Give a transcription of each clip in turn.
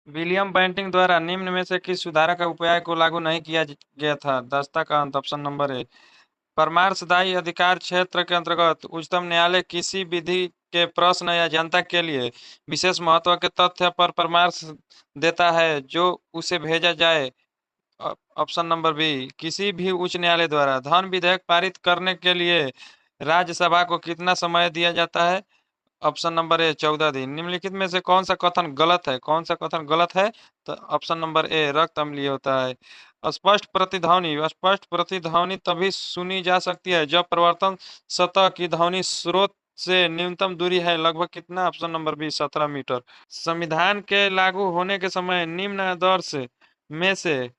William Bentinck द्वारा निम्न में से किस सुधारक उपाय को लागू नहीं किया गया था? दस्ता का अंत, ऑप्शन नंबर ए। परामर्शदायी अधिकार क्षेत्र के अंतर्गत उच्चतम न्यायालय किसी विधि के प्रश्न या जनता के लिए विशेष महत्व के तथ्य पर परामर्श देता है जो उसे भेजा जाए। ऑप्शन नंबर बी, किसी भी उच्च न्यायालय द्वारा धन विधेयक पारित करने के लिए राज्यसभा को कितना समय दिया जाता है? ऑप्शन नंबर ए 14 दिन। निम्नलिखित में से कौन सा कथन गलत है? कौन सा कथन गलत है? तो ऑप्शन नंबर ए रक्त अम्लीय होता है। स्पष्ट प्रतिध्वनि तभी सुनी जा सकती है जब प्रवर्तन सतह की ध्वनि स्रोत से न्यूनतम दूरी है, लगभग कितना? Option number B 17 metre. संविधान के लागू होने के समय निम्न आदर्श में से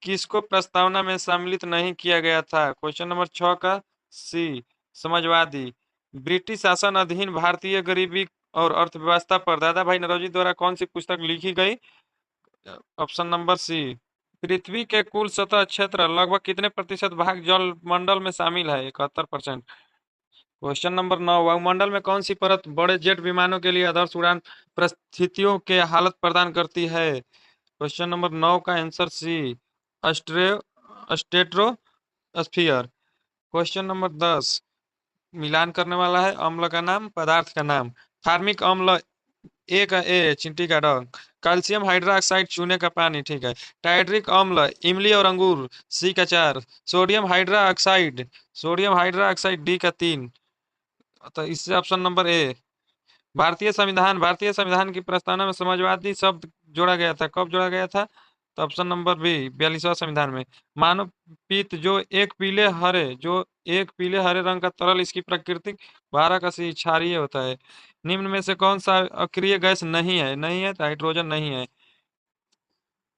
किसको प्रस्तावना में सम्मिलित नहीं किया गया था? क्वेश्चन नंबर 6 का सी, समाजवादी। ब्रिटिश शासन अधीन भारतीय गरीबी और अर्थव्यवस्था पर दादा भाई नौरोजी द्वारा कौन सी पुस्तक लिखी गई? ऑप्शन नंबर सी। पृथ्वी के कुल सतह क्षेत्र लगभग कितने प्रतिशत भाग जल मंडल में शामिल है? 71%। क्वेश्चन नंबर 9, वायुमंडल में कौन सी परत बड़े जेट विमानों के लिए आदर्श उड़ान परिस्थितियों के हालत प्रदान करती है? क्वेश्चन नंबर 9 का answer C, stratosphere. Question number 10, मिलान करने वाला है अम्ल का नाम, पदार्थ का नाम। फार्मिक अम्ल ए का ए, चींटी का ड। कैल्शियम हाइड्रोक्साइड, चूने का पानी, ठीक है। टाइट्रिक अम्ल इमली और अंगूर, सी का 4। सोडियम हाइड्रोक्साइड डी का 3। तो इससे ऑप्शन नंबर ए। भारतीय संविधान की प्रस्तावना में समाजवादी शब्द जोड़ा गया था, कब जोड़ा गया था? तो ऑप्शन नंबर बी 42वां संविधान में। मानव पीत जो एक पीले हरे रंग का तरल, इसकी प्राकृतिक बारह का सी क्षारीय होता है। निम्न में से कौन सा अक्रिय गैस नहीं है तो हाइड्रोजन नहीं है।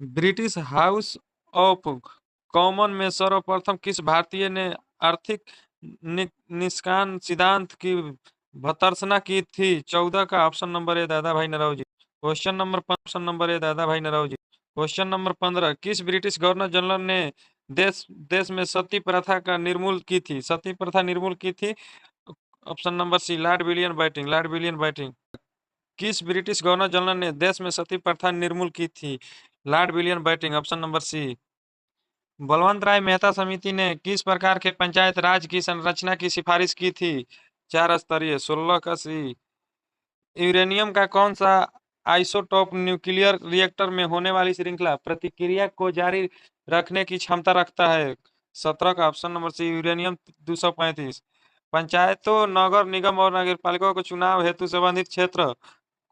ब्रिटिश हाउस ऑफ कॉमन में सर्वप्रथम किस भारतीय ने आर्थिक निष्कासन सिद्धांत की भर्त्सना की थी? 14 का ऑप्शन नंबर ए दादा भाई नौरोजी। ऑप्शन नंबर ए दादा भाई नौरोजी। क्वेश्चन नंबर 15, किस ब्रिटिश गवर्नर जनरल ने देश देश में सती प्रथा का निर्मूल की थी? सती प्रथा निर्मूल की थी। Option number C, lord William Bentinck. किस ब्रिटिश गवर्नर जनरल ने देश में सती प्रथा निर्मूल की थी? Lord William Bentinck, option number C. Balwant Rai Mehta समिति ने किस प्रकार के पंचायत राज की संरचना की सिफारिश की थी? 4 स्तरीय, 16 का सी। यूरेनियम का कौन सा आइसोटोप न्यूक्लियर रिएक्टर में होने वाली श्रृंखला प्रतिक्रिया को जारी रखने की क्षमता रखता है? 17 का ऑप्शन नंबर सी, यूरेनियम 235। पंचायतों, नगर निगम और नगरपालिकाओं के चुनाव हेतु संबंधित क्षेत्र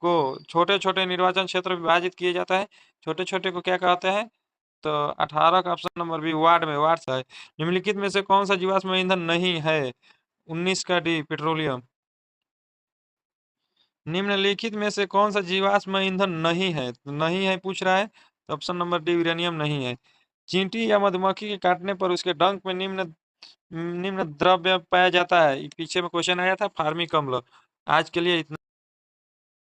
को छोटे छोटे निर्वाचन क्षेत्र में विभाजित किए जाता है। छोटे छोटे को क्या कहते हैं? तो 18 का ऑप्शन नंबर बी, वार्ड है। निम्नलिखित में से कौन सा जीवाश्म ईंधन नहीं है? 19 का डी, पेट्रोलियम। निम्नलिखित में से कौन सा जीवाश्म ईंधन नहीं है पूछ रहा है, तो ऑप्शन नंबर डी, यूरेनियम नहीं है। चींटी या मधुमक्खी के काटने पर उसके डंक में निम्न निम्न द्रव्य पाया जाता है। पीछे में क्वेश्चन आया था, फार्मिक अम्ल। आज के लिए इतना।